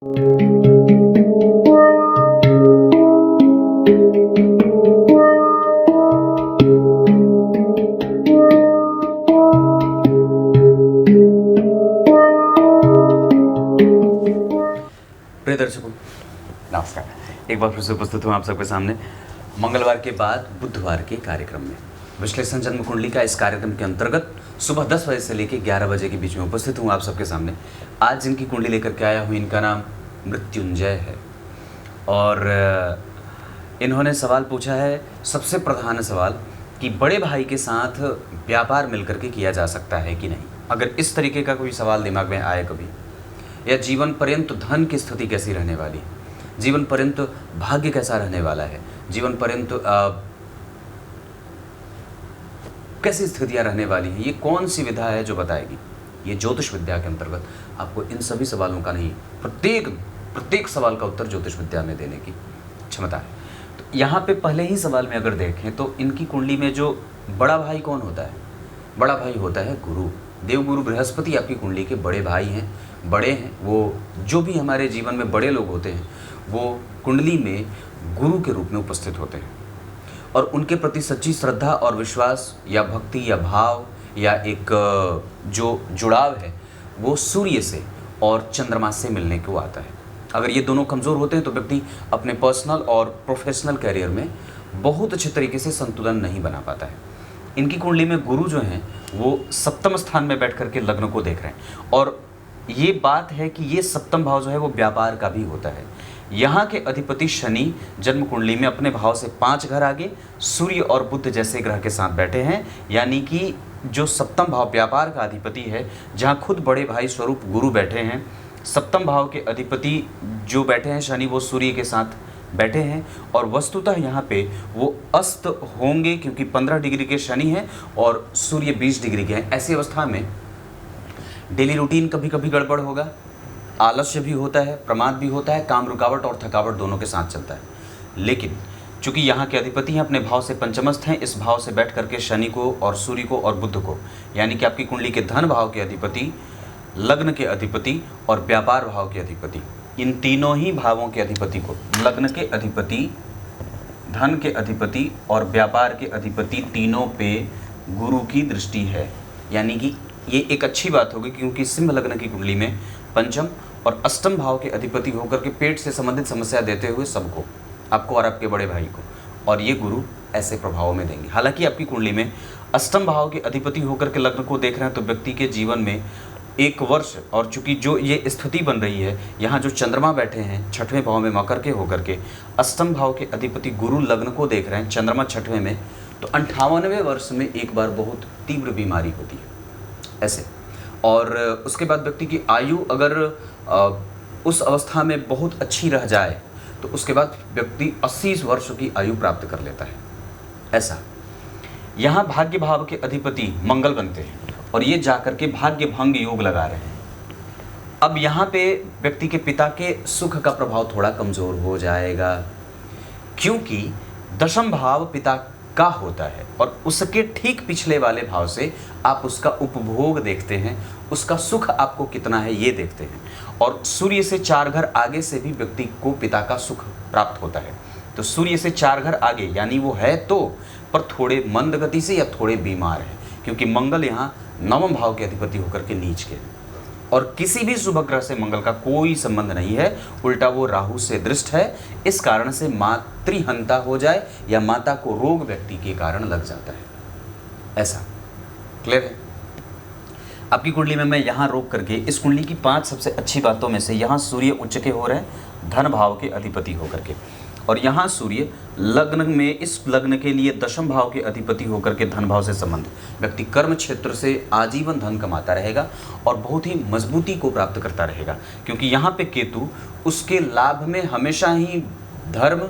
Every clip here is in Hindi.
प्रिय दर्शकों, नमस्कार। एक बार फिर से उपस्थित हूँ आप सबके सामने मंगलवार के बाद बुधवार के कार्यक्रम में। विश्लेषण जन्म कुंडली का इस कार्यक्रम के अंतर्गत सुबह 10 बजे से लेकर 11 बजे के बीच में उपस्थित हूँ आप सबके सामने। आज जिनकी कुंडली लेकर के आया हूँ, इनका नाम मृत्युंजय है और इन्होंने सवाल पूछा है, सबसे प्रधान सवाल कि बड़े भाई के साथ व्यापार मिलकर के किया जा सकता है कि नहीं। अगर इस तरीके का कोई सवाल दिमाग में आए कभी, या जीवन पर्यंत धन की स्थिति कैसी रहने वाली है, जीवन पर्यंत भाग्य कैसा रहने वाला है, जीवन पर्यंत कैसी स्थितियां रहने वाली हैं, ये कौन सी विधा है जो बताएगी। ये ज्योतिष विद्या के अंतर्गत आपको इन सभी सवालों का नहीं, प्रत्येक सवाल का उत्तर ज्योतिष विद्या में देने की क्षमता है। तो यहाँ पे पहले ही सवाल में अगर देखें तो इनकी कुंडली में जो बड़ा भाई कौन होता है, बड़ा भाई होता है गुरु। देवगुरु बृहस्पति आपकी कुंडली के बड़े भाई हैं, बड़े हैं। वो जो भी हमारे जीवन में बड़े लोग होते हैं वो कुंडली में गुरु के रूप में उपस्थित होते हैं और उनके प्रति सच्ची श्रद्धा और विश्वास या भक्ति या भाव या एक जो जुड़ाव है वो सूर्य से और चंद्रमा से मिलने को आता है। अगर ये दोनों कमज़ोर होते हैं तो व्यक्ति अपने पर्सनल और प्रोफेशनल करियर में बहुत अच्छे तरीके से संतुलन नहीं बना पाता है। इनकी कुंडली में गुरु जो हैं वो सप्तम स्थान में बैठ करके लग्न को देख रहे हैं और ये बात है कि ये सप्तम भाव जो है वो व्यापार का भी होता है। यहाँ के अधिपति शनि जन्म कुंडली में अपने भाव से 5 घर आगे सूर्य और बुध जैसे ग्रह के साथ बैठे हैं, यानी कि जो सप्तम भाव व्यापार का अधिपति है, जहाँ खुद बड़े भाई स्वरूप गुरु बैठे हैं, सप्तम भाव के अधिपति जो बैठे हैं शनि वो सूर्य के साथ बैठे हैं और वस्तुतः यहाँ पे वो अस्त होंगे क्योंकि 15 डिग्री के शनि हैं और सूर्य 20 डिग्री के हैं। ऐसी अवस्था में डेली रूटीन कभी कभी गड़बड़ होगा, आलस्य भी होता है, प्रमाद भी होता है, काम रुकावट और थकावट दोनों के साथ चलता है। लेकिन चूंकि यहाँ के अधिपति हैं अपने भाव से पंचमस्थ हैं, इस भाव से बैठ करके शनि को और सूर्य को और बुध को, यानी कि आपकी कुंडली के धन भाव के अधिपति, लग्न के अधिपति और व्यापार भाव के अधिपति, इन तीनों ही भावों के अधिपति को, लग्न के अधिपति, धन के अधिपति और व्यापार के अधिपति, तीनों पे गुरु की दृष्टि है। यानी कि ये एक अच्छी बात होगी क्योंकि सिंह लग्न की कुंडली में पंचम और अष्टम भाव के अधिपति होकर के पेट से संबंधित समस्या देते हुए सबको, आपको और आपके बड़े भाई को, और ये गुरु ऐसे प्रभावों में देंगे। हालांकि आपकी कुंडली में अष्टम भाव के अधिपति होकर के लग्न को देख रहे हैं तो व्यक्ति के जीवन में 1 वर्ष, और चूंकि जो ये स्थिति बन रही है, यहाँ जो चंद्रमा बैठे हैं 6वें भाव में मकर के होकर के, अष्टम भाव के अधिपति गुरु लग्न को देख रहे हैं, चंद्रमा 6वें में, तो 58वें वर्ष में एक बार बहुत तीव्र बीमारी होती है ऐसे। और उसके बाद व्यक्ति की आयु अगर उस अवस्था में बहुत अच्छी रह जाए तो उसके बाद व्यक्ति 80 वर्षों की आयु प्राप्त कर लेता है ऐसा। यहाँ भाग्य भाव के अधिपति मंगल बनते हैं और ये जाकर के भाग्य भंग योग लगा रहे हैं। अब यहाँ पे व्यक्ति के पिता के सुख का प्रभाव थोड़ा कमज़ोर हो जाएगा क्योंकि दशम भाव पिता का होता है और उसके ठीक पिछले वाले भाव से आप उसका उपभोग देखते हैं, उसका सुख आपको कितना है ये देखते हैं। और सूर्य से 4 घर आगे से भी व्यक्ति को पिता का सुख प्राप्त होता है। तो सूर्य से 4 घर आगे यानी वो है तो, पर थोड़े मंद गति से या थोड़े बीमार है क्योंकि मंगल यहाँ 9वें भाव के अधिपति होकर के नीच के, और किसी भी शुभ ग्रह से मंगल का कोई संबंध नहीं है, उल्टा वो राहु से दृष्ट है। इस कारण से मातृहंता हो जाए या माता को रोग व्यक्ति के कारण लग जाता है ऐसा। क्लियर है? आपकी कुंडली में मैं यहाँ रोक करके इस कुंडली की 5 सबसे अच्छी बातों में से, यहाँ सूर्य उच्च के हो रहे हैं धन भाव के अधिपति होकर के, और यहाँ सूर्य लग्न में, इस लग्न के लिए दशम भाव के अधिपति होकर के धन भाव से संबंध, व्यक्ति कर्म क्षेत्र से आजीवन धन कमाता रहेगा और बहुत ही मजबूती को प्राप्त करता रहेगा क्योंकि यहाँ पे केतु उसके लाभ में हमेशा ही धर्म,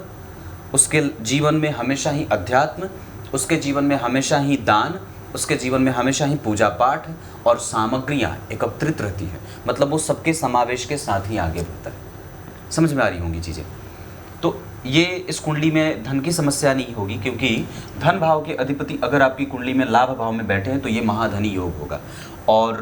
उसके जीवन में हमेशा ही अध्यात्म, उसके जीवन में हमेशा ही दान, उसके जीवन में हमेशा ही पूजा पाठ और सामग्रियाँ एकत्रित रहती है। मतलब वो सबके समावेश के साथ ही आगे बढ़ता है। समझ में आ रही होंगी चीज़ें? तो ये इस कुंडली में धन की समस्या नहीं होगी क्योंकि धन भाव के अधिपति अगर आपकी कुंडली में लाभ भाव में बैठे हैं तो ये महाधनी योग होगा। और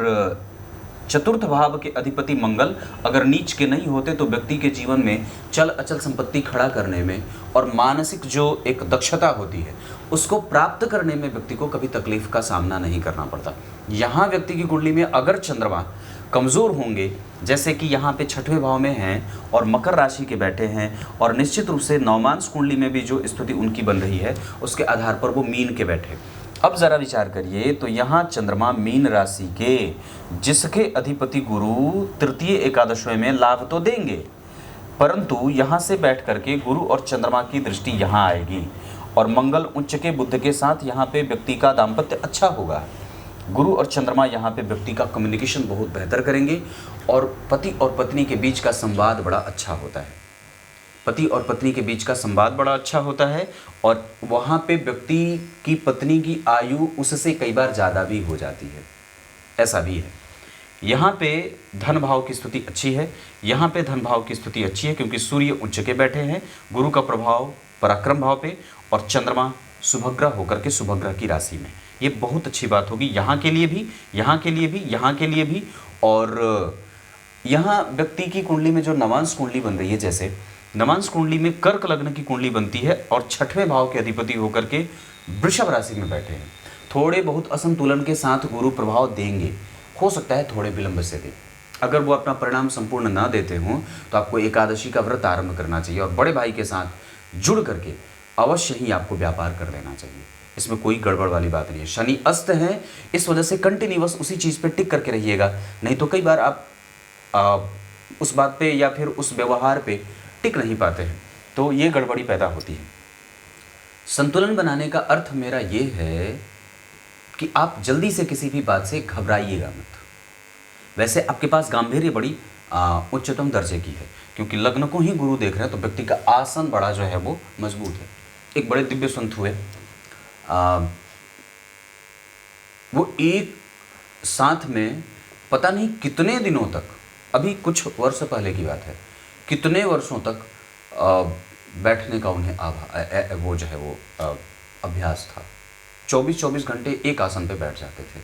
चतुर्थ भाव के अधिपति मंगल अगर नीच के नहीं होते तो व्यक्ति के जीवन में चल अचल संपत्ति खड़ा करने में और मानसिक जो एक दक्षता होती है उसको प्राप्त करने में व्यक्ति को कभी तकलीफ का सामना नहीं करना पड़ता। यहाँ व्यक्ति की कुंडली में अगर चंद्रमा कमज़ोर होंगे, जैसे कि यहाँ पे छठवें भाव में हैं और मकर राशि के बैठे हैं, और निश्चित रूप से नवमांश कुंडली में भी जो स्थिति उनकी बन रही है उसके आधार पर वो मीन के बैठे। अब ज़रा विचार करिए तो यहाँ चंद्रमा मीन राशि के, जिसके अधिपति गुरु तृतीय एकादशवें में लाभ तो देंगे, परंतु यहाँ से बैठ करके गुरु और चंद्रमा की दृष्टि यहाँ आएगी और मंगल उच्च के बुध के साथ यहाँ पे व्यक्ति का दाम्पत्य अच्छा होगा। गुरु और चंद्रमा यहाँ पे व्यक्ति का कम्युनिकेशन बहुत बेहतर करेंगे और पति और पत्नी के बीच का संवाद बड़ा अच्छा होता है। पति और पत्नी के बीच का संवाद बड़ा अच्छा होता है और वहाँ पे व्यक्ति की पत्नी की आयु उससे कई बार ज़्यादा भी हो जाती है, ऐसा भी है। यहाँ पे धन भाव की स्थिति अच्छी है, यहाँ पे धन भाव की स्थिति अच्छी है क्योंकि सूर्य उच्च के बैठे हैं, गुरु का प्रभाव पराक्रम भाव पे और चंद्रमा शुभग्रह होकर के शुभग्रह की राशि में। ये बहुत अच्छी बात होगी यहाँ के लिए भी, यहाँ के लिए भी, यहाँ के लिए भी। और यहाँ व्यक्ति की कुंडली में जो नवांश कुंडली बन रही है, जैसे नवांश कुंडली में कर्क लग्न की कुंडली बनती है और छठवें भाव के अधिपति होकर के वृषभ राशि में बैठे हैं, थोड़े बहुत असंतुलन के साथ गुरु प्रभाव देंगे, हो सकता है थोड़े विलंब से दे। अगर वो अपना परिणाम संपूर्ण ना देते हों तो आपको एकादशी का व्रत आरंभ करना चाहिए और बड़े भाई के साथ जुड़ करके अवश्य ही आपको व्यापार कर लेना चाहिए। इसमें कोई गड़बड़ वाली बात नहीं है। शनि अस्त है, इस वजह से कंटिन्यूअस उसी चीज़ पे टिक करके रहिएगा, नहीं तो कई बार आप उस बात पे या फिर उस व्यवहार पे टिक नहीं पाते हैं, तो ये गड़बड़ी पैदा होती है। संतुलन बनाने का अर्थ मेरा ये है कि आप जल्दी से किसी भी बात से घबराइएगा मत। वैसे आपके पास गांभीर्य बड़ी उच्चतम दर्जे की है क्योंकि लग्न को ही गुरु देख रहे हैं, तो व्यक्ति का आसन बड़ा जो है वो मजबूत है। एक बड़े दिव्य संत हुए, वो एक साथ में पता नहीं कितने दिनों तक, अभी कुछ वर्ष पहले की बात है, कितने वर्षों तक बैठने का उन्हें वो जो है वो अभ्यास था। 24-24 घंटे एक आसन पे बैठ जाते थे।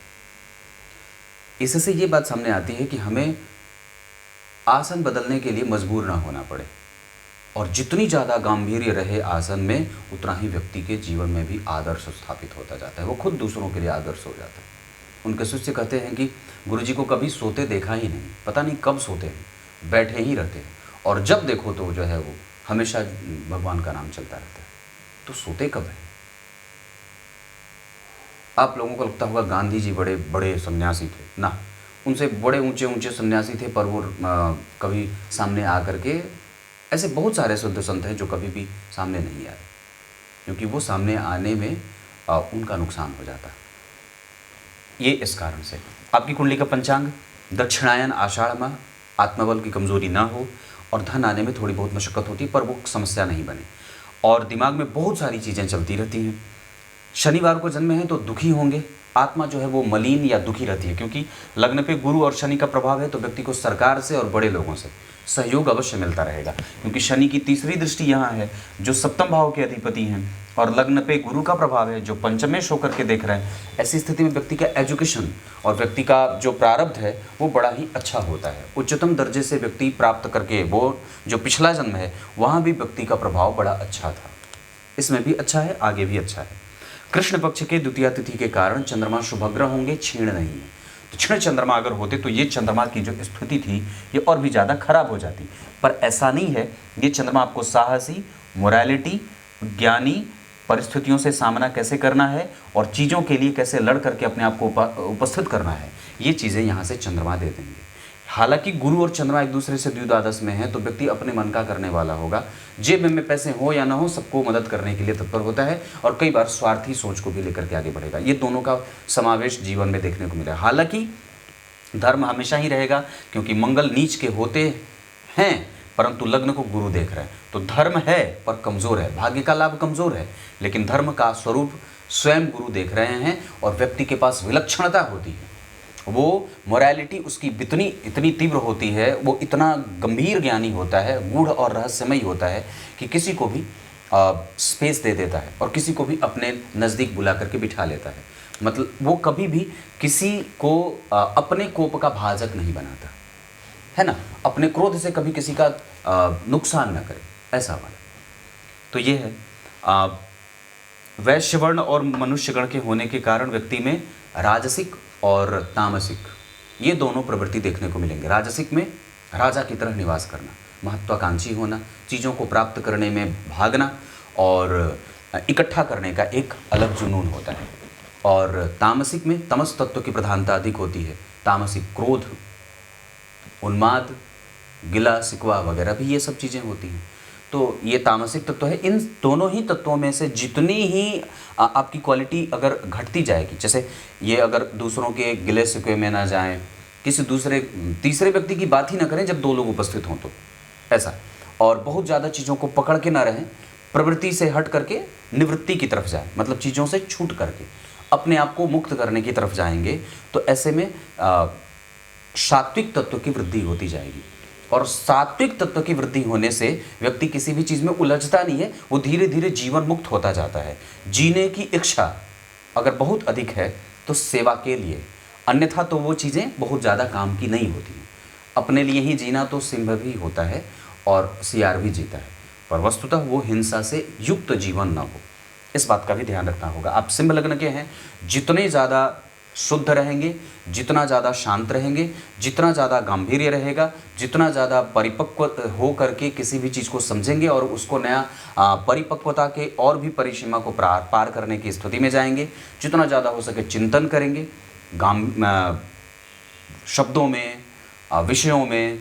इससे ये बात सामने आती है कि हमें आसन बदलने के लिए मजबूर ना होना पड़े और जितनी ज़्यादा गांभीर्य रहे आसन में उतना ही व्यक्ति के जीवन में भी आदर्श स्थापित होता जाता है, वो खुद दूसरों के लिए आदर्श हो जाता है। उनके शिष्य कहते हैं कि गुरुजी को कभी सोते देखा ही नहीं, पता नहीं कब सोते हैं, बैठे ही रहते हैं और जब देखो तो जो है वो हमेशा भगवान का नाम चलता रहता है, तो सोते कब है? आप लोगों को लगता होगा गांधी जी बड़े बड़े सन्यासी थे ना, उनसे बड़े ऊंचे ऊंचे सन्यासी थे पर वो कभी सामने आ करके, ऐसे बहुत सारे शुद्ध संत हैं जो कभी भी सामने नहीं आए क्योंकि वो सामने आने में उनका नुकसान हो जाता है। ये इस कारण से आपकी कुंडली का पंचांग दक्षिणायन आषाढ़ माह, आत्मबल की कमजोरी ना हो और धन आने में थोड़ी बहुत मशक्कत होती है पर वो समस्या नहीं बने और दिमाग में बहुत सारी चीज़ें चलती रहती हैं। शनिवार को जन्मे हैं तो दुखी होंगे, आत्मा जो है वो मलिन या दुखी रहती है क्योंकि लग्न पे गुरु और शनि का प्रभाव है, तो व्यक्ति को सरकार से और बड़े लोगों से सहयोग अवश्य मिलता रहेगा क्योंकि शनि की तीसरी दृष्टि यहाँ है जो सप्तम भाव के अधिपति हैं और लग्न पे गुरु का प्रभाव है जो पंचमेश होकर के देख रहे हैं। ऐसी स्थिति में व्यक्ति का एजुकेशन और व्यक्ति का जो प्रारब्ध है वो बड़ा ही अच्छा होता है, उच्चतम दर्जे से व्यक्ति प्राप्त करके, वो जो पिछला जन्म है वहाँ भी व्यक्ति का प्रभाव बड़ा अच्छा था, इसमें भी अच्छा है, आगे भी अच्छा है। कृष्ण पक्ष के द्वितीया तिथि के कारण चंद्रमा शुभग्रह होंगे, क्षीण नहीं है, तो क्षीण चंद्रमा अगर होते तो ये चंद्रमा की जो स्थिति थी ये और भी ज़्यादा खराब हो जाती, पर ऐसा नहीं है। ये चंद्रमा आपको साहसी, मोरालिटी, ज्ञानी, परिस्थितियों से सामना कैसे करना है और चीज़ों के लिए कैसे लड़ करके अपने आप को उपस्थित करना है, ये चीज़ें यहाँ से चंद्रमा दे देंगे। हालांकि गुरु और चंद्रमा एक दूसरे से द्विद्वादश में है तो व्यक्ति अपने मन का करने वाला होगा, जेब में पैसे हो या ना हो सबको मदद करने के लिए तत्पर होता है और कई बार स्वार्थी सोच को भी लेकर के आगे बढ़ेगा। ये दोनों का समावेश जीवन में देखने को मिला। हालांकि धर्म हमेशा ही रहेगा क्योंकि मंगल नीच के होते हैं परंतु लग्न को गुरु देख रहे हैं, तो धर्म है पर कमज़ोर है, भाग्य का लाभ कमज़ोर है, लेकिन धर्म का स्वरूप स्वयं गुरु देख रहे हैं और व्यक्ति के पास विलक्षणता होती है, वो मोरालिटी उसकी इतनी तीव्र होती है, वो इतना गंभीर ज्ञानी होता है, गूढ़ और रहस्यमयी होता है कि किसी को भी स्पेस दे देता है और किसी को भी अपने नज़दीक बुला करके बिठा लेता है। मतलब वो कभी भी किसी को अपने कोप का भाजक नहीं बनाता, है ना, अपने क्रोध से कभी किसी का नुकसान ना करे, ऐसा वाला। तो ये है वैश्य वर्ण और मनुष्य गण के होने के कारण व्यक्ति में राजसिक और तामसिक ये दोनों प्रवृत्ति देखने को मिलेंगे। राजसिक में राजा की तरह निवास करना, महत्वाकांक्षी होना, चीज़ों को प्राप्त करने में भागना और इकट्ठा करने का एक अलग जुनून होता है। और तामसिक में तमस तत्व की प्रधानता अधिक होती है। तामसिक क्रोध, उन्माद, गिला शिकवा वगैरह भी ये सब चीज़ें होती हैं। तो ये तामसिक तत्व है। इन दोनों ही तत्वों में से जितनी ही आपकी क्वालिटी अगर घटती जाएगी, जैसे ये अगर दूसरों के गिले शिकवे में ना जाएं, किसी दूसरे तीसरे व्यक्ति की बात ही ना करें जब दो लोग उपस्थित हों तो ऐसा, और बहुत ज़्यादा चीज़ों को पकड़ के ना रहें, प्रवृत्ति से हट करके निवृत्ति की तरफ जाएं, मतलब चीज़ों से छूट करके अपने आप को मुक्त करने की तरफ जाएंगे, तो ऐसे में सात्विक तत्व की वृद्धि होती जाएगी। और सात्विक तत्व की वृद्धि होने से व्यक्ति किसी भी चीज़ में उलझता नहीं है, वो धीरे धीरे जीवन मुक्त होता जाता है। जीने की इच्छा अगर बहुत अधिक है तो सेवा के लिए, अन्यथा तो वो चीज़ें बहुत ज़्यादा काम की नहीं होती हैं। अपने लिए ही जीना तो सिंह भी होता है और सियार भी जीता है, पर वस्तुतः वो हिंसा से युक्त जीवन ना हो, इस बात का भी ध्यान रखना होगा। आप सिंह लग्न के हैं, जितने ज़्यादा शुद्ध रहेंगे, जितना ज़्यादा शांत रहेंगे, जितना ज़्यादा गांभीर्य रहेगा, जितना ज़्यादा परिपक्व हो करके किसी भी चीज़ को समझेंगे और उसको नया परिपक्वता के और भी परिसीमा को पार करने की स्थिति में जाएंगे, जितना ज़्यादा हो सके चिंतन करेंगे, शब्दों में, विषयों में,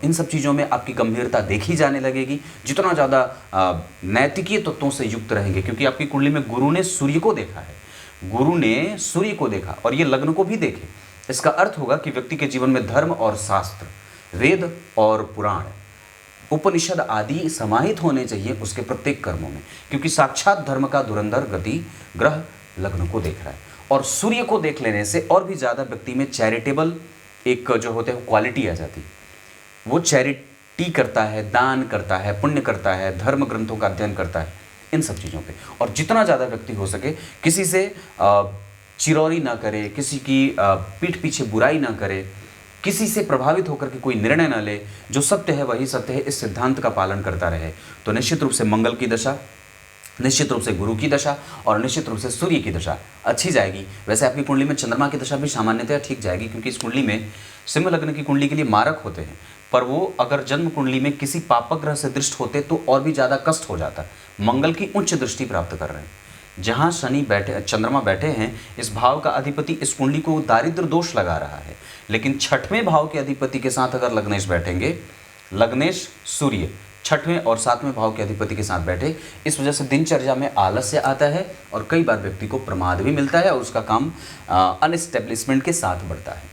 इन सब चीज़ों में आपकी गंभीरता देखी जाने लगेगी। जितना ज़्यादा नैतिकीय तत्वों से युक्त रहेंगे, क्योंकि आपकी कुंडली में गुरु ने सूर्य को देखा है, गुरु ने सूर्य को देखा और ये लग्न को भी देखे, इसका अर्थ होगा कि व्यक्ति के जीवन में धर्म और शास्त्र, वेद और पुराण, उपनिषद आदि समाहित होने चाहिए उसके प्रत्येक कर्मों में, क्योंकि साक्षात धर्म का धुरंधर गति ग्रह लग्न को देख रहा है। और सूर्य को देख लेने से और भी ज़्यादा व्यक्ति में चैरिटेबल एक जो होते हैं क्वालिटी आ जाती है। वो चैरिटी करता है, दान करता है, पुण्य करता है, धर्म ग्रंथों का अध्ययन करता है, इन सब चीज़ों पे। और जितना ज़्यादा व्यक्ति हो सके किसी से चिरौरी ना करे, किसी की पीठ पीछे बुराई ना करे, किसी से प्रभावित होकर के कोई निर्णय ना ले, जो सत्य है वही सत्य है, इस सिद्धांत का पालन करता रहे, तो निश्चित रूप से मंगल की दशा, निश्चित रूप से गुरु की दशा और निश्चित रूप से सूर्य की दशा अच्छी जाएगी। वैसे आपकी कुंडली में चंद्रमा की दशा भी सामान्यतः ठीक जाएगी, क्योंकि इस कुंडली में सिंह लग्न की कुंडली के लिए मारक होते हैं, पर वो अगर जन्म कुंडली में किसी पापक ग्रह से दृष्ट होते तो और भी ज़्यादा कष्ट हो जाता। मंगल की उच्च दृष्टि प्राप्त कर रहे हैं, जहाँ शनि बैठे, चंद्रमा बैठे हैं, इस भाव का अधिपति इस कुंडली को दारिद्र दोष लगा रहा है। लेकिन छठवें भाव के अधिपति के साथ अगर लग्नेश बैठेंगे, लग्नेश सूर्य छठवें और सातवें भाव के अधिपति के साथ बैठे, इस वजह से दिनचर्या में आलस्य आता है और कई बार व्यक्ति को प्रमाद भी मिलता है और उसका काम अनएस्टेब्लिशमेंट के साथ बढ़ता है,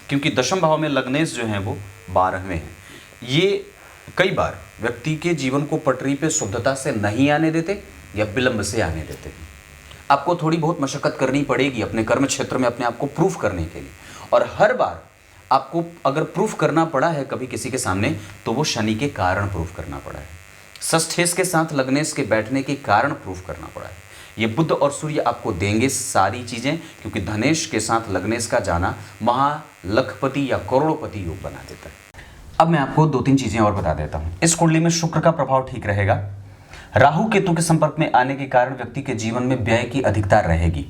क्योंकि दशम भाव में लग्नेश जो हैं वो 12वें हैं। ये कई बार व्यक्ति के जीवन को पटरी पे शुद्धता से नहीं आने देते या विलंब से आने देते हैं। आपको थोड़ी बहुत मशक्कत करनी पड़ेगी अपने कर्म क्षेत्र में अपने आप को प्रूफ करने के लिए, और हर बार आपको अगर प्रूफ करना पड़ा है कभी किसी के सामने तो वो शनि के कारण प्रूफ करना पड़ा है, षष्ठेश के साथ लग्नेश के बैठने के कारण प्रूफ करना पड़ा है। ये बुध और सूर्य आपको देंगे सारी चीज़ें, क्योंकि धनेश के साथ लग्नेश का जाना महालखपति या करोड़पति योग बना देता है। अब मैं आपको 2-3 चीज़ें और बता देता हूँ। इस कुंडली में शुक्र का प्रभाव ठीक रहेगा। राहु केतु के संपर्क में आने के कारण व्यक्ति के जीवन में व्यय की अधिकता रहेगी।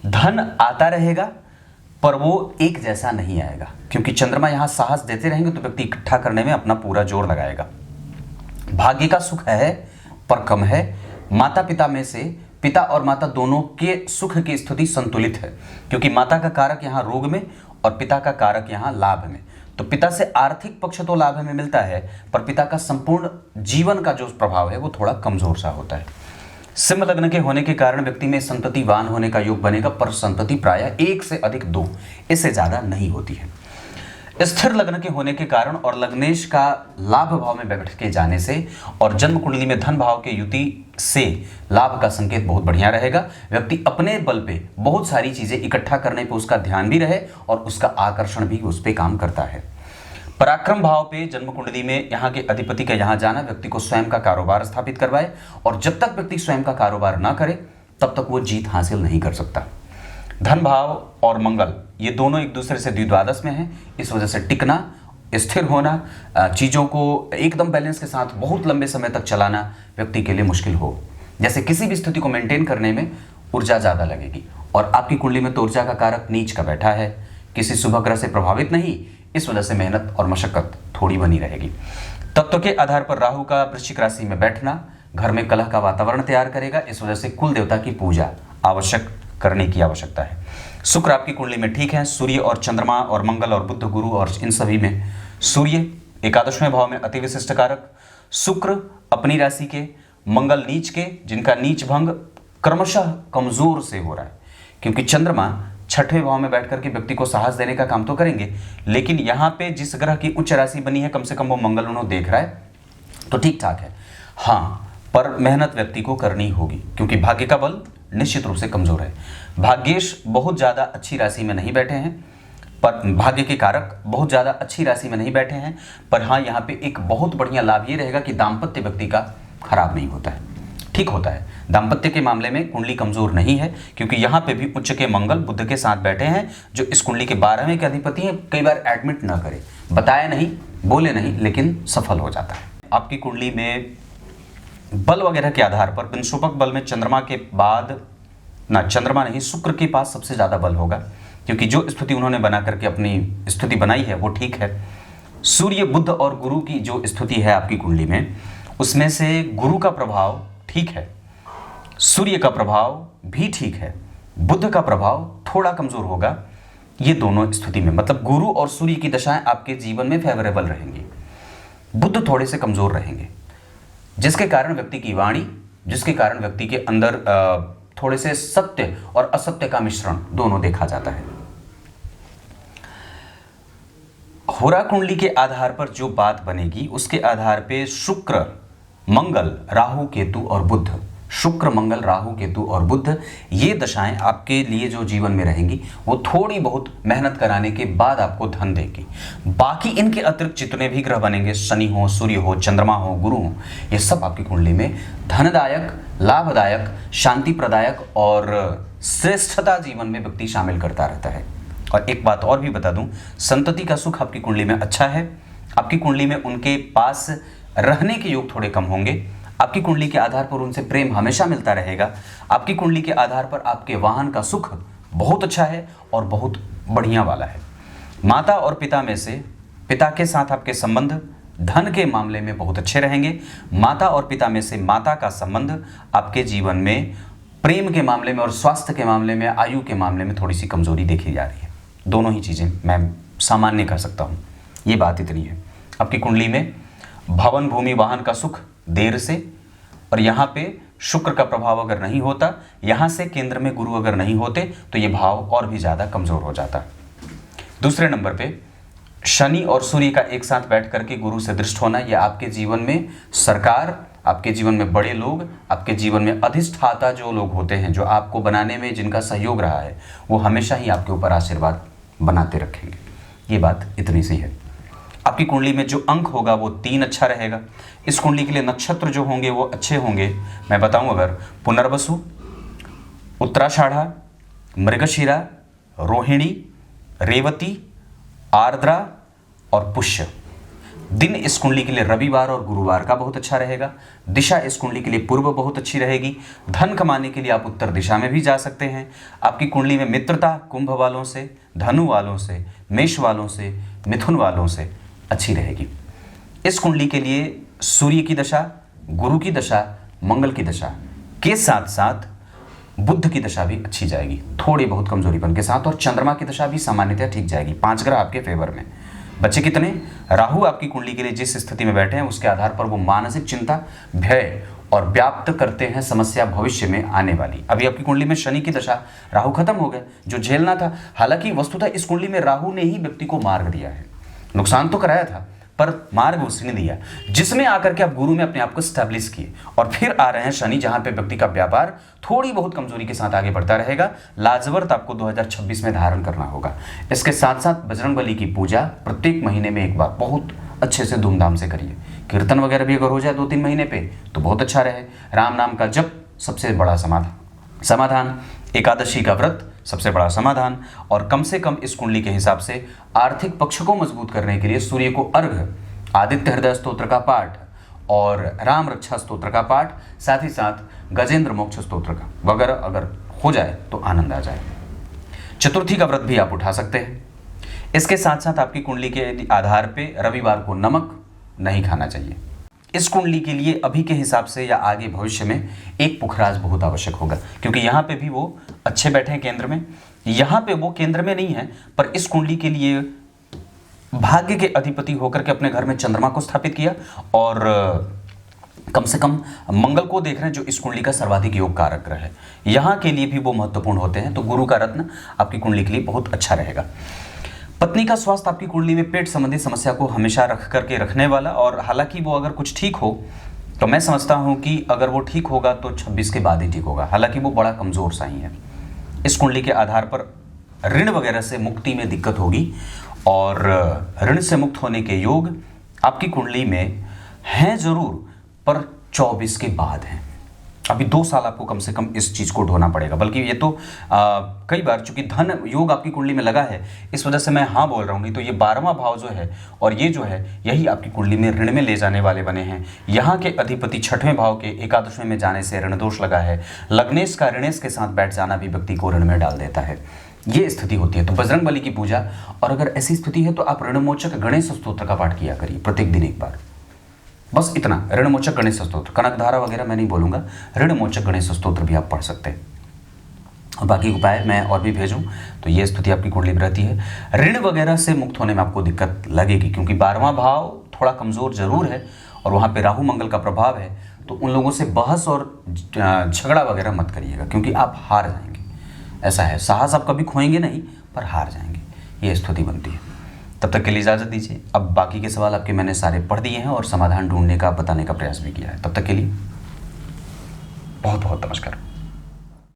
धन आता रहेगा पर वो एक जैसा नहीं आएगा, क्योंकि चंद्रमा यहाँ साहस देते रहेंगे तो व्यक्ति इकट्ठा करने में अपना पूरा जोर लगाएगा। भाग्य का सुख है पर कम है। माता पिता में से पिता और माता दोनों के सुख की स्थिति संतुलित है, क्योंकि माता का कारक यहाँ रोग में और पिता का कारक यहाँ लाभ में। तो पिता से आर्थिक पक्ष तो लाभ में मिलता है, पर पिता का संपूर्ण जीवन का जो प्रभाव है वो थोड़ा कमजोर सा होता है। सिंह लग्न के होने के कारण व्यक्ति में संततिवान होने का योग बनेगा, पर संतति प्रायः 1 से अधिक 2, इससे ज्यादा नहीं होती है। स्थिर लग्न के होने के कारण और लग्नेश का लाभ भाव में बैठ के जाने से और जन्म कुंडली में धन भाव के युति से लाभ का संकेत बहुत बढ़िया रहेगा। व्यक्ति अपने बल पे बहुत सारी चीजें इकट्ठा करने पे उसका ध्यान भी रहे और उसका आकर्षण भी उस पे काम करता है। पराक्रम भाव पे जन्म कुंडली में यहाँ के अधिपति का यहाँ जाना व्यक्ति को स्वयं का कारोबार स्थापित करवाए, और जब तक व्यक्ति स्वयं का कारोबार ना करे तब तक वो जीत हासिल नहीं कर सकता। धन भाव और मंगल ये दोनों एक दूसरे से द्विद्वादश में हैं, इस वजह से टिकना, स्थिर होना, चीज़ों को एकदम बैलेंस के साथ बहुत लंबे समय तक चलाना व्यक्ति के लिए मुश्किल हो। जैसे किसी भी स्थिति को मेंटेन करने में ऊर्जा ज़्यादा लगेगी। और आपकी कुंडली में तो ऊर्जा का कारक नीच का बैठा है, किसी शुभ ग्रह से प्रभावित नहीं, इस वजह से मेहनत और मशक्कत थोड़ी बनी रहेगी। तत्व के आधार पर राहु का वृश्चिक राशि में बैठना घर में कलह का वातावरण तैयार करेगा, इस वजह से कुल देवता की पूजा आवश्यक करने की आवश्यकता है। शुक्र आपकी कुंडली में ठीक है, सूर्य और चंद्रमा और मंगल और बुध गुरु और इन सभी में सूर्य 11वें भाव में अति विशिष्ट कारक, शुक्र अपनी राशि के, मंगल नीच के, जिनका नीच भंग क्रमशः कमजोर से हो रहा है, क्योंकि चंद्रमा 6वें भाव में बैठ करके व्यक्ति को साहस देने का काम तो करेंगे, लेकिन यहाँ पे जिस ग्रह की उच्च राशि बनी है कम से कम वो मंगल उन्होंने देख रहा है, तो ठीक ठाक है। हाँ, पर मेहनत व्यक्ति को करनी होगी, क्योंकि भाग्य का बल निश्चित रूप से कमजोर है। भाग्येश बहुत ज़्यादा अच्छी राशि में नहीं बैठे हैं, पर भाग्य के कारक बहुत ज़्यादा अच्छी राशि में नहीं बैठे हैं, पर हाँ यहाँ पे एक बहुत बढ़िया लाभ ये रहेगा कि दाम्पत्य व्यक्ति का खराब नहीं होता है, ठीक होता है। दाम्पत्य के मामले में कुंडली कमजोर नहीं है, क्योंकि यहाँ पे भी उच्च के मंगल बुध के साथ बैठे हैं, जो इस कुंडली के 12वें के अधिपति हैं। कई बार एडमिट ना करे, बताया नहीं, बोले नहीं, लेकिन सफल हो जाता है। आपकी कुंडली में बल वगैरह के आधार पर विंशोपक बल में चंद्रमा के बाद ना, चंद्रमा नहीं, शुक्र के पास सबसे ज़्यादा बल होगा, क्योंकि जो स्थिति उन्होंने बना करके अपनी स्थिति बनाई है वो ठीक है। सूर्य बुध और गुरु की जो स्थिति है आपकी कुंडली में, उसमें से गुरु का प्रभाव ठीक है, सूर्य का प्रभाव भी ठीक है, बुध का प्रभाव थोड़ा कमजोर होगा। ये दोनों स्थिति में मतलब गुरु और सूर्य की दशाएं आपके जीवन में फेवरेबल रहेंगी, बुध थोड़े से कमजोर रहेंगे, जिसके कारण व्यक्ति की वाणी, जिसके कारण व्यक्ति के अंदर थोड़े से सत्य और असत्य का मिश्रण दोनों देखा जाता है। होरा कुंडली के आधार पर जो बात बनेगी उसके आधार पे शुक्र मंगल राहु केतु और बुध, शुक्र मंगल राहु केतु और बुध ये दशाएं आपके लिए जो जीवन में रहेंगी वो थोड़ी बहुत मेहनत कराने के बाद आपको धन देगी। बाकी इनके अतिरिक्त जितने भी ग्रह बनेंगे, शनि हो, सूर्य हो, चंद्रमा हो, गुरु हो, ये सब आपकी कुंडली में धनदायक, लाभदायक, शांति प्रदायक और श्रेष्ठता जीवन में व्यक्ति शामिल करता रहता है। और एक बात और भी बता दूं, संतति का सुख आपकी कुंडली में अच्छा है। आपकी कुंडली में उनके पास रहने के योग थोड़े कम होंगे। आपकी कुंडली के आधार पर उनसे प्रेम हमेशा मिलता रहेगा। आपकी कुंडली के आधार पर आपके वाहन का सुख बहुत अच्छा है और बहुत बढ़िया वाला है। माता और पिता में से पिता के साथ आपके संबंध धन के मामले में बहुत अच्छे रहेंगे। माता और पिता में से माता का संबंध आपके जीवन में प्रेम के मामले में और स्वास्थ्य के मामले में, आयु के मामले में थोड़ी सी कमजोरी देखी जा रही है। दोनों ही चीज़ें मैं सामान्य कर सकता हूँ, ये बात इतनी है। आपकी कुंडली में भवन भूमि वाहन का सुख देर से, और यहाँ पे शुक्र का प्रभाव अगर नहीं होता, यहाँ से केंद्र में गुरु अगर नहीं होते तो ये भाव और भी ज़्यादा कमज़ोर हो जाता। दूसरे नंबर पे शनि और सूर्य का एक साथ बैठ करके गुरु से दृष्ट होना, यह आपके जीवन में सरकार, आपके जीवन में बड़े लोग, आपके जीवन में अधिष्ठाता जो लोग होते हैं, जो आपको बनाने में जिनका सहयोग रहा है, वो हमेशा ही आपके ऊपर आशीर्वाद बनाते रखेंगे। ये बात इतनी सी है। आपकी कुंडली में जो अंक होगा वो 3 अच्छा रहेगा। इस कुंडली के लिए नक्षत्र जो होंगे वो अच्छे होंगे। मैं बताऊं, अगर पुनर्वसु, उत्तराषाढ़ा, मृगशिरा, रोहिणी, रेवती, आर्द्रा और पुष्य। दिन इस कुंडली के लिए रविवार और गुरुवार का बहुत अच्छा रहेगा। दिशा इस कुंडली के लिए पूर्व बहुत अच्छी रहेगी। धन कमाने के लिए आप उत्तर दिशा में भी जा सकते हैं। आपकी कुंडली में मित्रता कुंभ वालों से, धनु वालों से, मेष वालों से, मिथुन वालों से अच्छी रहेगी। इस कुंडली के लिए सूर्य की दशा, गुरु की दशा, मंगल की दशा के साथ साथ बुध की दशा भी अच्छी जाएगी, थोड़ी बहुत कमजोरीपन के साथ, और चंद्रमा की दशा भी सामान्यतः ठीक जाएगी। 5 ग्रह आपके फेवर में। बच्चे कितने? राहु आपकी कुंडली के लिए जिस स्थिति में बैठे हैं उसके आधार पर वो मानसिक चिंता, भय और व्याप्त करते हैं समस्या भविष्य में आने वाली। अभी आपकी कुंडली में शनि की दशा, राहु खत्म हो गए, जो झेलना था। हालांकि वस्तुतः इस कुंडली में राहु ने ही व्यक्ति को मार्ग दिया है, नुकसान तो कराया था पर मार्ग उसने दिया, जिसमें आकर के आप गुरु में अपने आप को स्टैब्लिश किए। और फिर आ रहे हैं शनि, जहां पे व्यक्ति का व्यापार थोड़ी बहुत कमजोरी के साथ आगे बढ़ता रहेगा। लाजवर्त आपको 2026 में धारण करना होगा। इसके साथ साथ बजरंगबली की पूजा प्रत्येक महीने में एक बार बहुत अच्छे से धूमधाम से करिए। कीर्तन वगैरह भी अगर हो जाए 2-3 महीने पे तो बहुत अच्छा रहे। राम नाम का जप सबसे बड़ा समाधान समाधान, एकादशी का व्रत सबसे बड़ा समाधान। और कम से कम इस कुंडली के हिसाब से आर्थिक पक्ष को मजबूत करने के लिए सूर्य को अर्घ, आदित्य हृदय स्तोत्र का पाठ और राम रक्षा स्तोत्र का पाठ, साथ ही साथ गजेंद्र मोक्ष स्तोत्र का वगैरह अगर हो जाए तो आनंद आ जाए। चतुर्थी का व्रत भी आप उठा सकते हैं। इसके साथ साथ आपकी कुंडली के आधार पे रविवार को नमक नहीं खाना चाहिए। इस कुंडली के लिए अभी के हिसाब से या आगे भविष्य में एक पुखराज बहुत आवश्यक होगा, क्योंकि यहाँ पे भी वो अच्छे बैठे हैं केंद्र में, यहाँ पे वो केंद्र में नहीं है, पर इस कुंडली के लिए भाग्य के अधिपति होकर के अपने घर में चंद्रमा को स्थापित किया और कम से कम मंगल को देख रहे हैं जो इस कुंडली का सर्वाधिक योग कारक ग्रह है। यहाँ के लिए भी वो महत्वपूर्ण होते हैं, तो गुरु का रत्न आपकी कुंडली के लिए बहुत अच्छा रहेगा। पत्नी का स्वास्थ्य आपकी कुंडली में पेट संबंधी समस्या को हमेशा रख करके रखने वाला, और हालांकि वो अगर कुछ ठीक हो तो मैं समझता हूँ कि अगर वो ठीक होगा तो 26 के बाद ही ठीक होगा, हालांकि वो बड़ा कमज़ोर सा ही है। इस कुंडली के आधार पर ऋण वगैरह से मुक्ति में दिक्कत होगी, और ऋण से मुक्त होने के योग आपकी कुंडली में हैं ज़रूर, पर 24 के बाद हैं। अभी 2 साल आपको कम से कम इस चीज़ को ढोना पड़ेगा, बल्कि ये तो कई बार चूंकि धन योग आपकी कुंडली में लगा है, इस वजह से मैं हाँ बोल रहा हूँ, नहीं तो ये 12वां भाव जो है और ये जो है यही आपकी कुंडली में ऋण में ले जाने वाले बने हैं। यहाँ के अधिपति 6वें भाव के एकादशवें में जाने से ऋण दोष लगा है। लग्नेश का ऋणेश के साथ बैठ जाना भी व्यक्ति को ऋण में डाल देता है, ये स्थिति होती है। तो बजरंग बली की पूजा, और अगर ऐसी स्थिति है तो आप ऋणमोचक गणेश स्तोत्र का पाठ किया करिए प्रत्येक दिन एक बार, बस इतना। ऋणमोचक गणेश स्तोत्र, कनकधारा वगैरह मैं नहीं बोलूँगा, ऋणमोचक गणेश स्तोत्र भी आप पढ़ सकते हैं। और बाकी उपाय मैं और भी भेजूं तो ये स्थिति आपकी कुंडली में रहती है। ऋण वगैरह से मुक्त होने में आपको दिक्कत लगेगी, क्योंकि 12वां भाव थोड़ा कमज़ोर जरूर है और वहाँ पे राहु मंगल का प्रभाव है, तो उन लोगों से बहस और झगड़ा वगैरह मत करिएगा, क्योंकि आप हार जाएंगे। ऐसा है, साहस आप कभी खोएंगे नहीं, पर हार जाएंगे, ये स्थिति बनती है। तब तक के लिए इजाज़त दीजिए। अब बाकी के सवाल आपके मैंने सारे पढ़ दिए हैं और समाधान ढूंढने का, बताने का प्रयास भी किया है। तब तक के लिए बहुत बहुत नमस्कार।